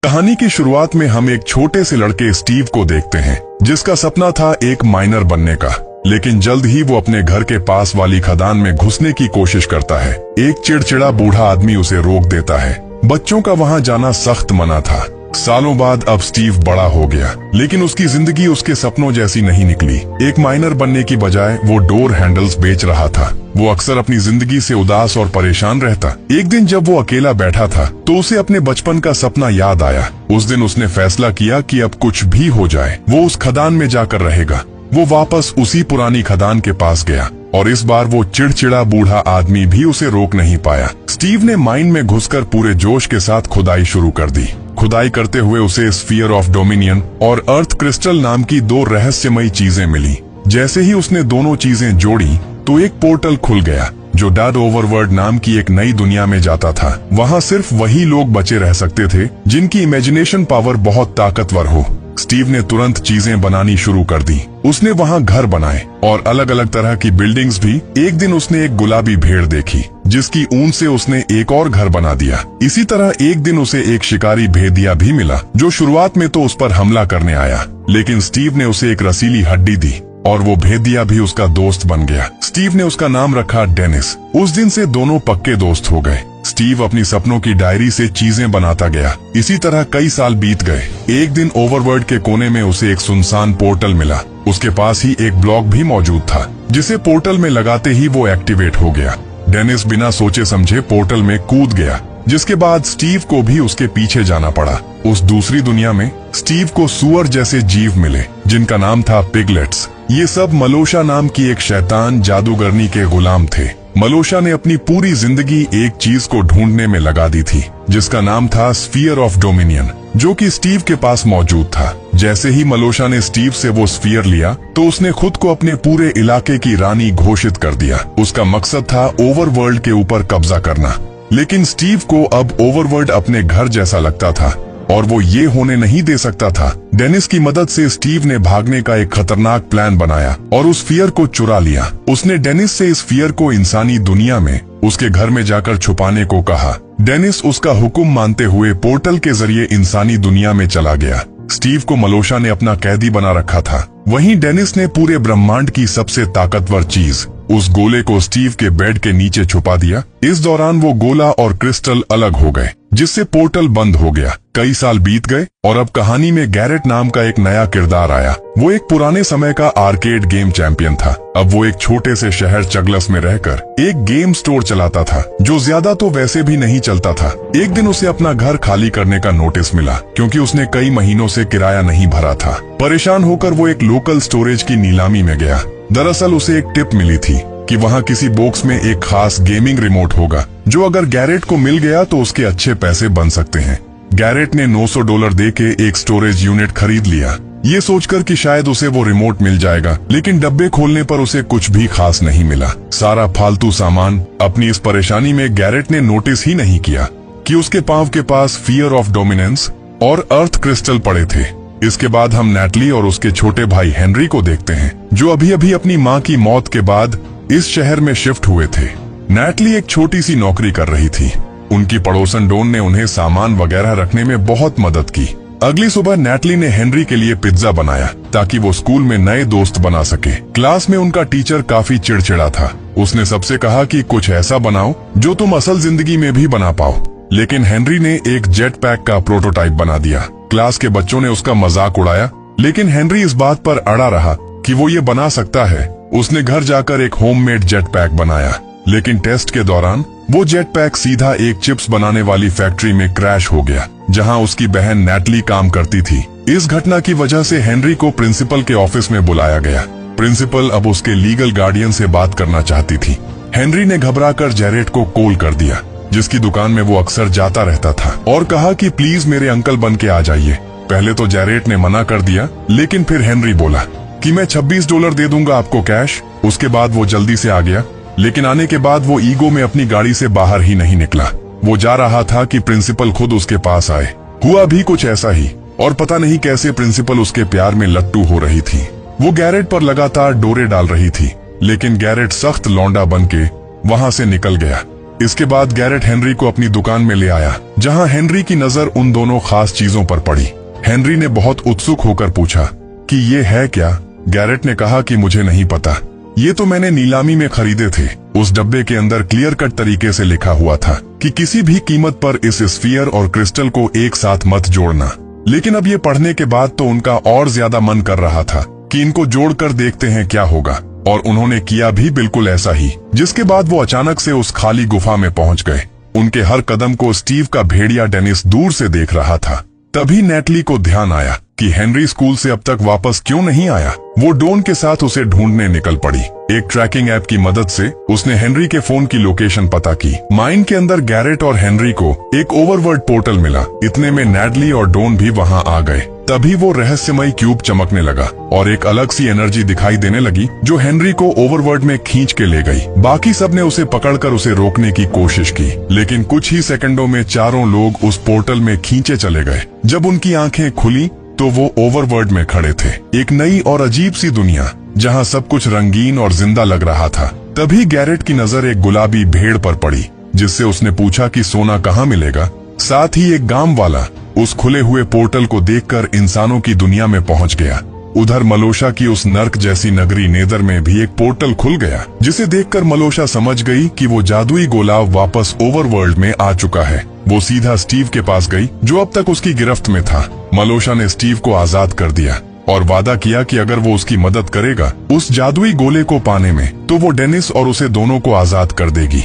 कहानी की शुरुआत में हम एक छोटे से लड़के स्टीव को देखते हैं, जिसका सपना था एक माइनर बनने का। लेकिन जल्द ही वो अपने घर के पास वाली खदान में घुसने की कोशिश करता है। एक चिड़चिड़ा बूढ़ा आदमी उसे रोक देता है। बच्चों का वहां जाना सख्त मना था। सालों बाद अब स्टीव बड़ा हो गया, लेकिन उसकी जिंदगी उसके सपनों जैसी नहीं निकली। एक माइनर बनने की बजाय वो डोर हैंडल्स बेच रहा था। वो अक्सर अपनी जिंदगी से उदास और परेशान रहता। एक दिन जब वो अकेला बैठा था तो उसे अपने बचपन का सपना याद आया। उस दिन उसने फैसला किया कि अब कुछ भी हो जाए वो उस खदान में जाकर रहेगा। वो वापस उसी पुरानी खदान के पास गया और इस बार वो चिड़चिड़ा बूढ़ा आदमी भी उसे रोक नहीं पाया। स्टीव ने माइन में घुसकर पूरे जोश के साथ खुदाई शुरू कर दी। खुदाई करते हुए उसे स्फीयर ऑफ डोमिनियन और अर्थ क्रिस्टल नाम की दो रहस्यमयी चीजें मिली। जैसे ही उसने दोनों चीजें जोड़ी तो एक पोर्टल खुल गया जो डेड ओवरवर्ल्ड नाम की एक नई दुनिया में जाता था। वहां सिर्फ वही लोग बचे रह सकते थे जिनकी इमेजिनेशन पावर बहुत ताकतवर हो। स्टीव ने तुरंत चीजें बनानी शुरू कर दी। उसने वहां घर बनाए और अलग अलग तरह की बिल्डिंग्स भी। एक दिन उसने एक गुलाबी भेड़ देखी जिसकी ऊन से उसने एक और घर बना दिया। इसी तरह एक दिन उसे एक शिकारी भेदिया भी मिला जो शुरुआत में तो उस पर हमला करने आया, लेकिन स्टीव ने उसे एक रसीली हड्डी दी और वो भेदिया भी उसका दोस्त बन गया। स्टीव ने उसका नाम रखा डेनिस। उस दिन से दोनों पक्के दोस्त हो गए। स्टीव अपनी सपनों की डायरी से चीजें बनाता गया। इसी तरह कई साल बीत गए। एक दिन ओवरवर्ल्ड के कोने में उसे एक सुनसान पोर्टल मिला। उसके पास ही एक ब्लॉक भी मौजूद था जिसे पोर्टल में लगाते ही वो एक्टिवेट हो गया। डेनिस बिना सोचे समझे पोर्टल में कूद गया, जिसके बाद स्टीव को भी उसके पीछे जाना पड़ा। उस दूसरी दुनिया में स्टीव को सुअर जैसे जीव मिले जिनका नाम था पिगलेट्स। ये सब मलोशा नाम की एक शैतान जादूगरनी के गुलाम थे। मलोशा ने अपनी पूरी जिंदगी एक चीज को ढूंढने में लगा दी थी जिसका नाम था स्फीयर ऑफ डोमिनियन, जो कि स्टीव के पास मौजूद था। जैसे ही मलोशा ने स्टीव से वो स्फीयर लिया तो उसने खुद को अपने पूरे इलाके की रानी घोषित कर दिया। उसका मकसद था ओवरवर्ल्ड के ऊपर कब्जा करना। लेकिन स्टीव को अब ओवरवर्ल्ड अपने घर जैसा लगता था और वो ये होने नहीं दे सकता था। डेनिस की मदद से स्टीव ने भागने का एक खतरनाक प्लान बनाया और उस फियर को चुरा लिया। उसने डेनिस से इस फियर को इंसानी दुनिया में उसके घर में जाकर छुपाने को कहा। डेनिस उसका हुक्म मानते हुए पोर्टल के जरिए इंसानी दुनिया में चला गया। स्टीव को मलोशा ने अपना कैदी बना रखा था। वहीं डेनिस ने पूरे ब्रह्मांड की सबसे ताकतवर चीज उस गोले को स्टीव के बेड के नीचे छुपा दिया। इस दौरान वो गोला और क्रिस्टल अलग हो गए, जिससे पोर्टल बंद हो गया। कई साल बीत गए और अब कहानी में गैरेट नाम का एक नया किरदार आया। वो एक पुराने समय का आर्केड गेम चैंपियन था। अब वो एक छोटे से शहर चगलस में रहकर एक गेम स्टोर चलाता था जो ज्यादा तो वैसे भी नहीं चलता था। एक दिन उसे अपना घर खाली करने का नोटिस मिला क्योंकि उसने कई महीनों से किराया नहीं भरा था। परेशान होकर वो एक लोकल स्टोरेज की नीलामी में गया। दरअसल उसे एक टिप मिली थी कि वहाँ किसी बॉक्स में एक खास गेमिंग रिमोट होगा जो अगर गैरेट को मिल गया तो उसके अच्छे पैसे बन सकते हैं। गैरेट ने $900 देके एक स्टोरेज यूनिट खरीद लिया, ये सोचकर कि शायद उसे वो रिमोट मिल जाएगा। लेकिन डब्बे खोलने पर उसे कुछ भी खास नहीं मिला, सारा फालतू सामान। अपनी इस परेशानी में गैरेट ने नोटिस ही नहीं किया कि उसके पांव के पास फियर ऑफ डोमिनेंस और अर्थ क्रिस्टल पड़े थे। इसके बाद हम नैटली और उसके छोटे भाई हेनरी को देखते हैं जो अभी अभी अपनी माँ की मौत के बाद इस शहर में शिफ्ट हुए थे। नैटली एक छोटी सी नौकरी कर रही थी। उनकी पड़ोसन डोन ने उन्हें सामान वगैरह रखने में बहुत मदद की। अगली सुबह नैटली ने हेनरी के लिए पिज्जा बनाया ताकि वो स्कूल में नए दोस्त बना सके। क्लास में उनका टीचर काफी चिड़चिड़ा था। उसने सबसे कहा कि कुछ ऐसा बनाओ जो तुम असल जिंदगी में भी बना पाओ। लेकिन हेनरी ने एक जेट पैक का प्रोटोटाइप बना दिया। क्लास के बच्चों ने उसका मजाक उड़ाया, लेकिन हेनरी इस बात पर अड़ा रहा कि वो ये बना सकता है। उसने घर जाकर एक होममेड जेट पैक बनाया, लेकिन टेस्ट के दौरान वो जेट पैक सीधा एक चिप्स बनाने वाली फैक्ट्री में क्रैश हो गया जहां उसकी बहन नैटली काम करती थी। इस घटना की वजह से हेनरी को प्रिंसिपल के ऑफिस में बुलाया गया। प्रिंसिपल अब उसके लीगल गार्डियन से बात करना चाहती थी। हेनरी ने घबराकर जैरेट को कॉल कर दिया, जिसकी दुकान में वो अक्सर जाता रहता था, और कहा कि प्लीज मेरे अंकल बन के आ जाइए। पहले तो जैरेट ने मना कर दिया, लेकिन फिर हेनरी बोला कि मैं $26 दे दूंगा आपको कैश। उसके बाद वो जल्दी से आ गया, लेकिन आने के बाद वो ईगो में अपनी गाड़ी से बाहर ही नहीं निकला। वो जा रहा था कि प्रिंसिपल खुद उसके पास आए। हुआ भी कुछ ऐसा ही, और पता नहीं कैसे प्रिंसिपल उसके प्यार में लट्टू हो रही थी। वो गैरेट पर लगातार डोरे डाल रही थी, लेकिन गैरेट सख्त लौंडा बन के वहां से निकल गया। इसके बाद गैरेट हेनरी को अपनी दुकान में ले आया, जहां हेनरी की नजर उन दोनों खास चीजों पर पड़ी। हेनरी ने बहुत उत्सुक होकर पूछा कि ये है क्या। गैरेट ने कहा कि मुझे नहीं पता, ये तो मैंने नीलामी में खरीदे थे। उस डब्बे के अंदर क्लियर कट तरीके से लिखा हुआ था कि किसी भी कीमत पर इस स्फीयर और क्रिस्टल को एक साथ मत जोड़ना। लेकिन अब ये पढ़ने के बाद तो उनका और ज्यादा मन कर रहा था कि इनको जोड़कर देखते हैं क्या होगा, और उन्होंने किया भी बिल्कुल ऐसा ही। जिसके बाद वो अचानक से उस खाली गुफा में पहुंच गए। उनके हर कदम को स्टीव का भेड़िया डेनिस दूर से देख रहा था। तभी नेटली को ध्यान आया कि हेनरी स्कूल से अब तक वापस क्यों नहीं आया। वो डॉन के साथ उसे ढूंढने निकल पड़ी। एक ट्रैकिंग ऐप की मदद से उसने हेनरी के फोन की लोकेशन पता की। माइन के अंदर गैरेट और हेनरी को एक ओवरवर्ल्ड पोर्टल मिला। इतने में नेटली और डॉन भी वहां आ गए। तभी वो रहस्यमय क्यूब चमकने लगा और एक अलग सी एनर्जी दिखाई देने लगी जो हेनरी को ओवरवर्ल्ड में खींच के ले गई। बाकी सबने उसे पकड़कर उसे रोकने की कोशिश की, लेकिन कुछ ही सेकंडों में चारों लोग उस पोर्टल में खींचे चले गए। जब उनकी आंखें खुली तो वो ओवरवर्ल्ड में खड़े थे, एक नई और अजीब सी दुनिया जहां सब कुछ रंगीन और जिंदा लग रहा था। तभी गैरेट की नजर एक गुलाबी भेड़ पर पड़ी, जिससे उसने पूछा कि सोना कहाँ मिलेगा। साथ ही एक गांव वाला उस खुले हुए पोर्टल को देखकर इंसानों की दुनिया में पहुंच गया। उधर मलोशा की उस नर्क जैसी नगरी नेदर में भी एक पोर्टल खुल गया, जिसे देखकर मलोशा समझ गई कि वो जादुई गोलाव वापस ओवरवर्ल्ड में आ चुका है। वो सीधा स्टीव के पास गई, जो अब तक उसकी गिरफ्त में था। मलोशा ने स्टीव को आजाद कर दिया और वादा किया कि अगर वो उसकी मदद करेगा उस जादुई गोले को पाने में, तो वो डेनिस और उसे दोनों को आजाद कर देगी।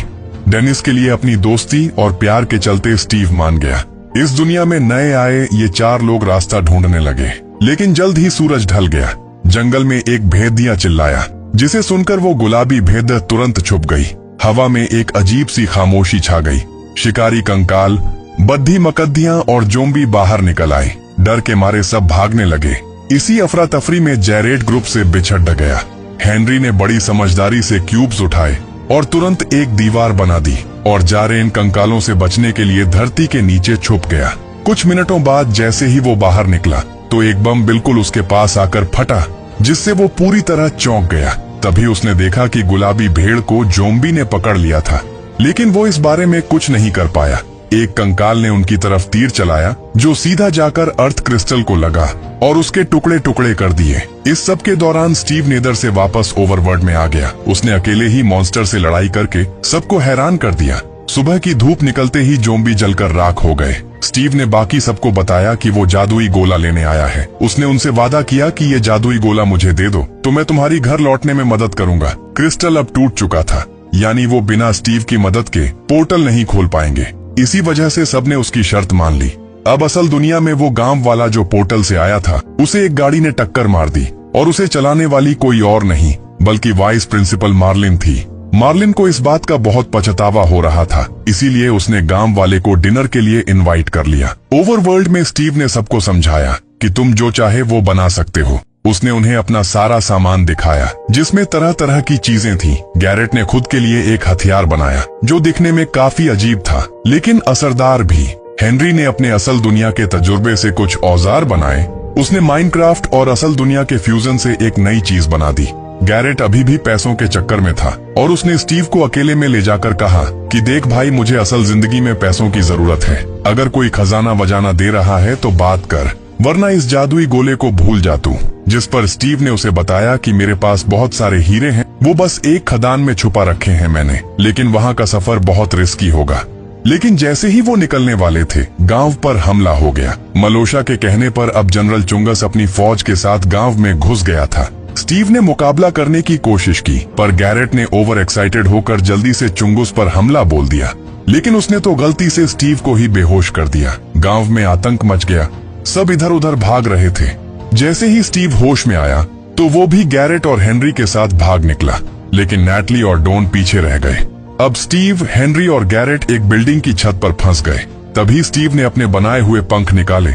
डेनिस के लिए अपनी दोस्ती और प्यार के चलते स्टीव मान गया। इस दुनिया में नए आए ये चार लोग रास्ता ढूंढने लगे, लेकिन जल्द ही सूरज ढल गया। जंगल में एक भेदिया चिल्लाया, जिसे सुनकर वो गुलाबी भेद तुरंत छुप गई। हवा में एक अजीब सी खामोशी छा गई। शिकारी कंकाल, बद्धी मकद्दियां और जोम्बी बाहर निकल आए। डर के मारे सब भागने लगे। इसी अफरा तफरी में जैरेट ग्रुप से बिछड़ गया। हेनरी ने बड़ी समझदारी से क्यूब्स उठाए और तुरंत एक दीवार बना दी और जारे इन कंकालों से बचने के लिए धरती के नीचे छुप गया। कुछ मिनटों बाद जैसे ही वो बाहर निकला तो एक बम बिल्कुल उसके पास आकर फटा, जिससे वो पूरी तरह चौंक गया। तभी उसने देखा कि गुलाबी भेड़ को जोम्बी ने पकड़ लिया था, लेकिन वो इस बारे में कुछ नहीं कर पाया। एक कंकाल ने उनकी तरफ तीर चलाया, जो सीधा जाकर अर्थ क्रिस्टल को लगा और उसके टुकड़े टुकड़े कर दिए। इस सब के दौरान स्टीव नेदर से वापस ओवरवर्ल्ड में आ गया। उसने अकेले ही मॉन्स्टर से लड़ाई करके सबको हैरान कर दिया। सुबह की धूप निकलते ही जोम्बी जलकर राख हो गए। स्टीव ने बाकी सबको बताया कि वो जादुई गोला लेने आया है। उसने उनसे वादा किया कि ये जादुई गोला मुझे दे दो तो मैं तुम्हारी घर लौटने में मदद करूंगा। क्रिस्टल अब टूट चुका था, यानी वो बिना स्टीव की मदद के पोर्टल नहीं खोल पाएंगे। इसी वजह से सबने उसकी शर्त मान ली। अब असल दुनिया में वो गांव वाला जो पोर्टल से आया था, उसे एक गाड़ी ने टक्कर मार दी और उसे चलाने वाली कोई और नहीं बल्कि वाइस प्रिंसिपल मार्लिन थी। मार्लिन को इस बात का बहुत पछतावा हो रहा था, इसीलिए उसने गांव वाले को डिनर के लिए इनवाइट कर लिया। ओवरवर्ल्ड में स्टीव ने सबको समझाया कि तुम जो चाहे वो बना सकते हो। उसने उन्हें अपना सारा सामान दिखाया, जिसमें तरह तरह की चीजें थीं। गैरेट ने खुद के लिए एक हथियार बनाया, जो दिखने में काफी अजीब था, लेकिन असरदार भी। हेनरी ने अपने असल दुनिया के तजुर्बे से कुछ औजार बनाए। उसने माइनक्राफ्ट और असल दुनिया के फ्यूजन से एक नई चीज बना दी। गैरेट अभी भी पैसों के चक्कर में था और उसने स्टीव को अकेले में ले जाकर कहा कि देख भाई, मुझे असल जिंदगी में पैसों की जरूरत है। अगर कोई खजाना वजाना दे रहा है तो बात कर, वरना इस जादुई गोले को भूल जा तू। जिस पर स्टीव ने उसे बताया कि मेरे पास बहुत सारे हीरे हैं, वो बस एक खदान में छुपा रखे हैं मैंने, लेकिन वहाँ का सफर बहुत रिस्की होगा। लेकिन जैसे ही वो निकलने वाले थे, गांव पर हमला हो गया। मलोशा के कहने पर अब जनरल चुंगस अपनी फौज के साथ गांव में घुस गया था। स्टीव ने मुकाबला करने की कोशिश की, पर गैरेट ने ओवर एक्साइटेड होकर जल्दी से चुंगस पर हमला बोल दिया, लेकिन उसने तो गलती से स्टीव को ही बेहोश कर दिया। गांव में आतंक मच गया, सब इधर उधर भाग रहे थे। जैसे ही स्टीव होश में आया तो वो भी गैरेट और हेनरी के साथ भाग निकला, लेकिन नैटली और डॉन पीछे रह गए। अब स्टीव, हेनरी और गैरेट एक बिल्डिंग की छत पर फंस गए। तभी स्टीव ने अपने बनाए हुए पंख निकाले,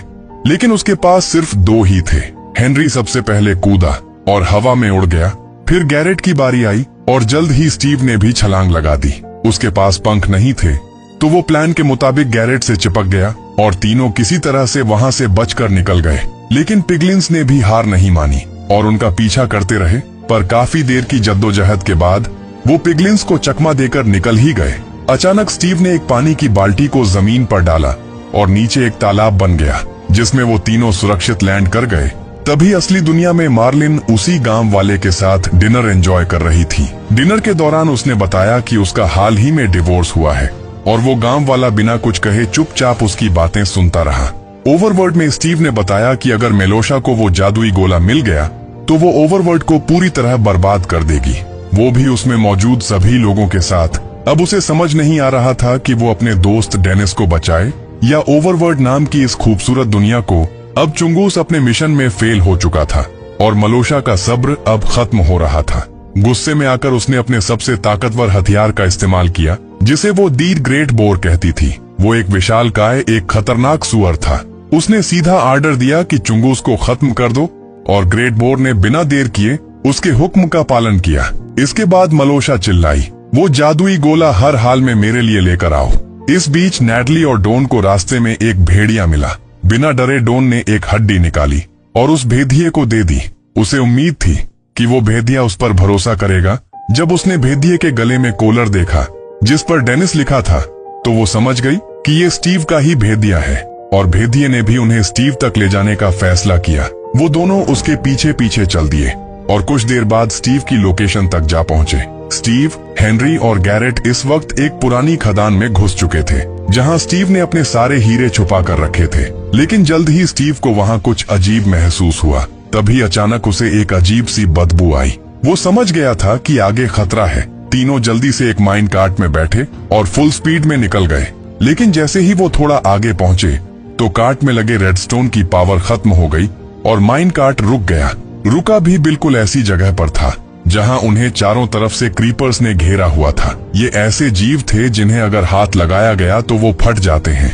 लेकिन उसके पास सिर्फ 2 ही थे। हेनरी सबसे पहले कूदा और हवा में उड़ गया। फिर गैरेट की बारी आई और जल्द ही स्टीव ने भी छलांग लगा दी। उसके पास पंख नहीं थे, तो वो प्लान के मुताबिक गैरेट से चिपक गया और तीनों किसी तरह से वहां से बचकर निकल गए। लेकिन पिगलिन्स ने भी हार नहीं मानी और उनका पीछा करते रहे, पर काफी देर की जद्दोजहद के बाद वो पिगलिन्स को चकमा देकर निकल ही गए। अचानक स्टीव ने एक पानी की बाल्टी को जमीन पर डाला और नीचे एक तालाब बन गया, जिसमें वो तीनों सुरक्षित लैंड कर गए। तभी असली दुनिया में मार्लिन उसी गांव वाले के साथ डिनर एंजॉय कर रही थी। डिनर के दौरान उसने बताया कि उसका हाल ही में डिवोर्स हुआ है और वो गांव वाला बिना कुछ कहे चुपचाप उसकी बातें सुनता रहा। ओवरवर्ल्ड में स्टीव ने बताया कि अगर मेलोशा को वो जादुई गोला मिल गया तो वो ओवरवर्ल्ड को पूरी तरह बर्बाद कर देगी, वो भी उसमें मौजूद सभी लोगों के साथ। अब उसे समझ नहीं आ रहा था कि वो अपने दोस्त डेनिस को बचाए या ओवरवर्ल्ड नाम की इस खूबसूरत दुनिया को। अब चुंगूस अपने मिशन में फेल हो चुका था और मलोशा का सब्र अब खत्म हो रहा था। गुस्से में आकर उसने अपने सबसे ताकतवर हथियार का इस्तेमाल किया, जिसे वो दी ग्रेट बोर कहती थी। वो एक विशालकाय, एक खतरनाक सुअर था। उसने सीधा आर्डर दिया कि चुंगूस को खत्म कर दो और ग्रेट बोर ने बिना देर किए उसके हुक्म का पालन किया। इसके बाद मलोशा चिल्लाई, वो जादुई गोला हर हाल में मेरे लिए लेकर आओ। इस बीच नैटली और डॉन को रास्ते में एक भेड़िया मिला। बिना डरे डॉन ने एक हड्डी निकाली और उस भेदिये को दे दी। उसे उम्मीद थी कि वो भेदिया उस पर भरोसा करेगा। जब उसने भेदिये के गले में कॉलर देखा जिस पर डेनिस लिखा था, तो वो समझ गई कि ये स्टीव का ही भेदिया है और भेदिये ने भी उन्हें स्टीव तक ले जाने का फैसला किया। वो दोनों उसके पीछे पीछे चल दिए और कुछ देर बाद स्टीव की लोकेशन तक जा पहुंचे। स्टीव, हेनरी और गैरेट इस वक्त एक पुरानी खदान में घुस चुके थे, जहां स्टीव ने अपने सारे हीरे छुपा कर रखे थे। लेकिन जल्द ही स्टीव को वहां कुछ अजीब महसूस हुआ। तभी अचानक उसे एक अजीब सी बदबू आई। वो समझ गया था कि आगे खतरा है। तीनों जल्दी से एक माइन कार्ट में बैठे और फुल स्पीड में निकल गए। लेकिन जैसे ही वो थोड़ा आगे पहुंचे तो कार्ट में लगे रेडस्टोन की पावर खत्म हो गई और माइन कार्ट रुक गया। रुका भी बिल्कुल ऐसी जगह पर था जहां उन्हें चारों तरफ से क्रीपर्स ने घेरा हुआ था। ये ऐसे जीव थे जिन्हें अगर हाथ लगाया गया तो वो फट जाते हैं,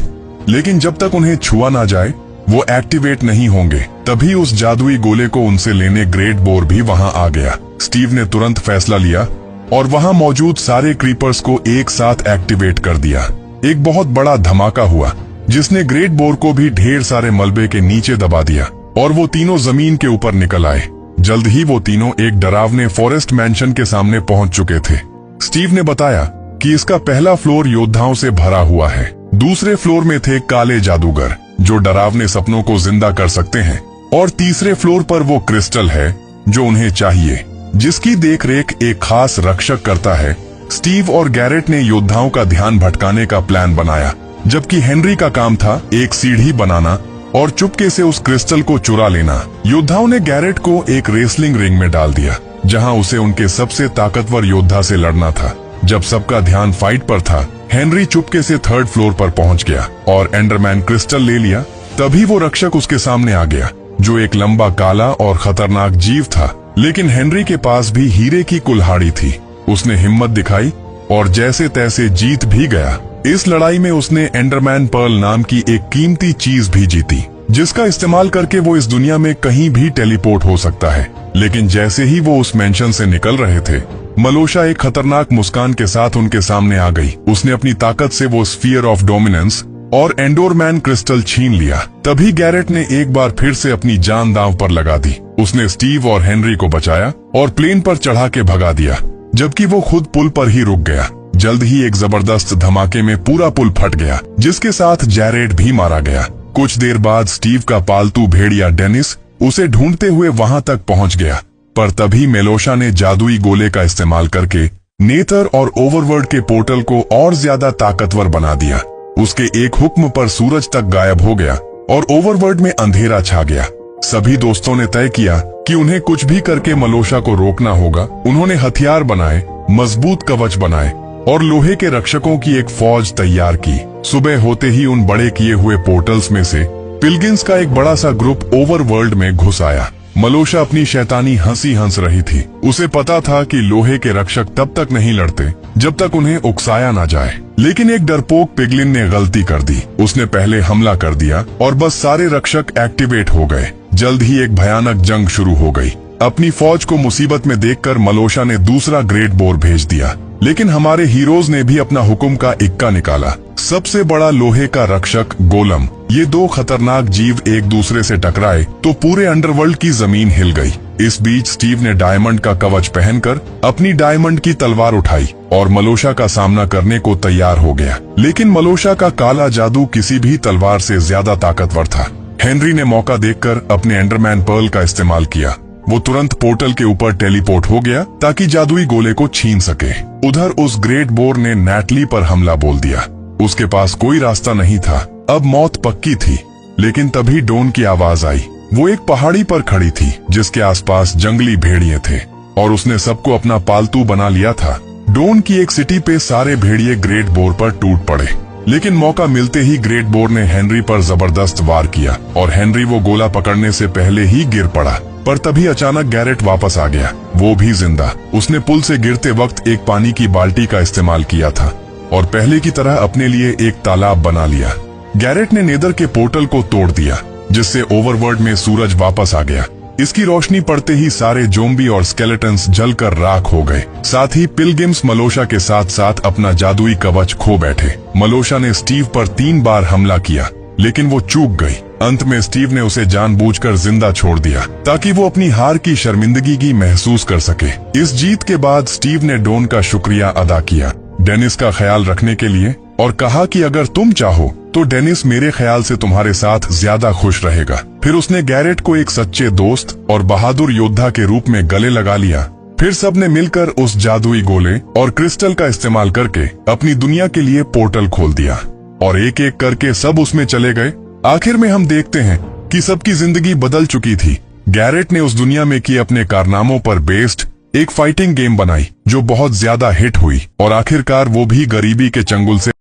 लेकिन जब तक उन्हें छुआ ना जाए वो एक्टिवेट नहीं होंगे। तभी उस जादुई गोले को उनसे लेने ग्रेट बोर भी वहां आ गया। स्टीव ने तुरंत फैसला लिया और वहां मौजूद सारे क्रीपर्स को एक साथ एक्टिवेट कर दिया। एक बहुत बड़ा धमाका हुआ जिसने ग्रेट बोर को भी ढेर सारे मलबे के नीचे दबा दिया और वो तीनों जमीन के ऊपर निकल आए। जल्द ही वो तीनों एक डरावने फॉरेस्ट मैंशन के सामने पहुंच चुके थे। स्टीव ने बताया कि इसका पहला फ्लोर योद्धाओं से भरा हुआ है। दूसरे फ्लोर में थे काले जादूगर जो डरावने सपनों को जिंदा कर सकते हैं और तीसरे फ्लोर पर वो क्रिस्टल है जो उन्हें चाहिए, जिसकी देखरेख एक खास रक्षक करता है। स्टीव और गैरेट ने योद्धाओं का ध्यान भटकाने का प्लान बनाया, जबकि हेनरी का काम था एक सीढ़ी बनाना और चुपके से उस क्रिस्टल को चुरा लेना। योद्धाओं ने गैरेट को एक रेसलिंग रिंग में डाल दिया, जहां उसे उनके सबसे ताकतवर योद्धा से लड़ना था। जब सबका ध्यान फाइट पर था, हेनरी चुपके से थर्ड फ्लोर पर पहुंच गया और एंडरमैन क्रिस्टल ले लिया। तभी वो रक्षक उसके सामने आ गया, जो एक लंबा, काला और खतरनाक जीव था। लेकिन हेनरी के पास भी हीरे की कुल्हाड़ी थी। उसने हिम्मत दिखाई और जैसे तैसे जीत भी गया। इस लड़ाई में उसने एंडरमैन पर्ल नाम की एक कीमती चीज भी जीती, जिसका इस्तेमाल करके वो इस दुनिया में कहीं भी टेलीपोर्ट हो सकता है। लेकिन जैसे ही वो उस मेंशन से निकल रहे थे, मलोशा एक खतरनाक मुस्कान के साथ उनके सामने आ गई। उसने अपनी ताकत से वो स्फीयर ऑफ डोमिनेंस और एंडोरमैन क्रिस्टल छीन लिया। तभी गैरेट ने एक बार फिर से अपनी जान दांव पर लगा दी। उसने स्टीव और हेनरी को बचाया और प्लेन पर चढ़ा के भगा दिया, जबकि वो खुद पुल पर ही रुक गया। जल्द ही एक जबरदस्त धमाके में पूरा पुल फट गया, जिसके साथ जैरेड भी मारा गया। कुछ देर बाद स्टीव का पालतू भेड़िया डेनिस उसे ढूंढते हुए वहां तक पहुंच गया, पर तभी मेलोशा ने जादुई गोले का इस्तेमाल करके नेथर और ओवरवर्ल्ड के पोर्टल को और ज्यादा ताकतवर बना दिया। उसके एक हुक्म पर सूरज तक गायब हो गया और ओवरवर्ल्ड में अंधेरा छा गया। सभी दोस्तों ने तय किया कि उन्हें कुछ भी करके मलोशा को रोकना होगा। उन्होंने हथियार बनाए, मजबूत कवच बनाए और लोहे के रक्षकों की एक फौज तैयार की। सुबह होते ही उन बड़े किए हुए पोर्टल्स में से पिलगिन्स का एक बड़ा सा ग्रुप ओवरवर्ल्ड में घुस आया। मलोशा अपनी शैतानी हंसी हंस रही थी। उसे पता था कि लोहे के रक्षक तब तक नहीं लड़ते जब तक उन्हें उकसाया ना जाए। लेकिन एक डरपोक पिगलिन ने गलती कर दी। उसने पहले हमला कर दिया और बस सारे रक्षक एक्टिवेट हो गए। जल्द ही एक भयानक जंग शुरू हो गई। अपनी फौज को मुसीबत में देखकर मलोशा ने दूसरा ग्रेट बोर भेज दिया। लेकिन हमारे हीरोज ने भी अपना हुक्म का इक्का निकाला। सबसे बड़ा लोहे का रक्षक गोलम, ये दो खतरनाक जीव एक दूसरे से टकराए तो पूरे अंडरवर्ल्ड की जमीन हिल गई। इस बीच स्टीव ने डायमंड का कवच पहनकर अपनी डायमंड की तलवार उठाई और मलोशा का सामना करने को तैयार हो गया। लेकिन मलोशा का काला जादू किसी भी तलवार से ज्यादा ताकतवर था। हेनरी ने मौका देखकर अपने एंडरमैन पर्ल का इस्तेमाल किया। वो तुरंत पोर्टल के ऊपर टेलीपोर्ट हो गया ताकि जादुई गोले को छीन सके। उधर उस ग्रेट बोर ने नैटली पर हमला बोल दिया। उसके पास कोई रास्ता नहीं था, अब मौत पक्की थी। लेकिन तभी डोन की आवाज आई। वो एक पहाड़ी पर खड़ी थी जिसके आसपास जंगली भेड़िए थे और उसने सबको अपना पालतू बना लिया था। डोन की एक सिटी पे सारे भेड़िए ग्रेट बोर पर टूट पड़े, लेकिन मौका मिलते ही ग्रेट बोर ने हेनरी पर जबरदस्त वार किया और हेनरी वो गोला पकड़ने से पहले ही गिर पड़ा। पर तभी अचानक गैरेट वापस आ गया, वो भी जिंदा। उसने पुल से गिरते वक्त एक पानी की बाल्टी का इस्तेमाल किया था और पहले की तरह अपने लिए एक तालाब बना लिया। गैरेट ने नेदर के पोर्टल को तोड़ दिया जिससे ओवरवर्ल्ड में सूरज वापस आ गया। इसकी रोशनी पड़ते ही सारे जोम्बी और स्केलेटन्स जलकर राख हो गए। साथ ही पिलग्रिम्स मलोशा के साथ साथ अपना जादुई कवच खो बैठे। मलोशा ने स्टीव पर 3 बार हमला किया लेकिन वो चूक गई। अंत में स्टीव ने उसे जानबूझकर जिंदा छोड़ दिया ताकि वो अपनी हार की शर्मिंदगी की महसूस कर सके। इस जीत के बाद स्टीव ने डोन का शुक्रिया अदा किया डेनिस का ख्याल रखने के लिए और कहा कि अगर तुम चाहो तो डेनिस मेरे ख्याल से तुम्हारे साथ ज्यादा खुश रहेगा। फिर उसने गैरेट को एक सच्चे दोस्त और बहादुर योद्धा के रूप में गले लगा लिया। फिर सबने मिलकर उस जादुई गोले और क्रिस्टल का इस्तेमाल करके अपनी दुनिया के लिए पोर्टल खोल दिया और एक एक करके सब उसमें चले गए। आखिर में हम देखते हैं कि सबकी जिंदगी बदल चुकी थी। गैरेट ने उस दुनिया में किए अपने कारनामों पर बेस्ड एक फाइटिंग गेम बनाई जो बहुत ज्यादा हिट हुई और आखिरकार वो भी गरीबी के चंगुल से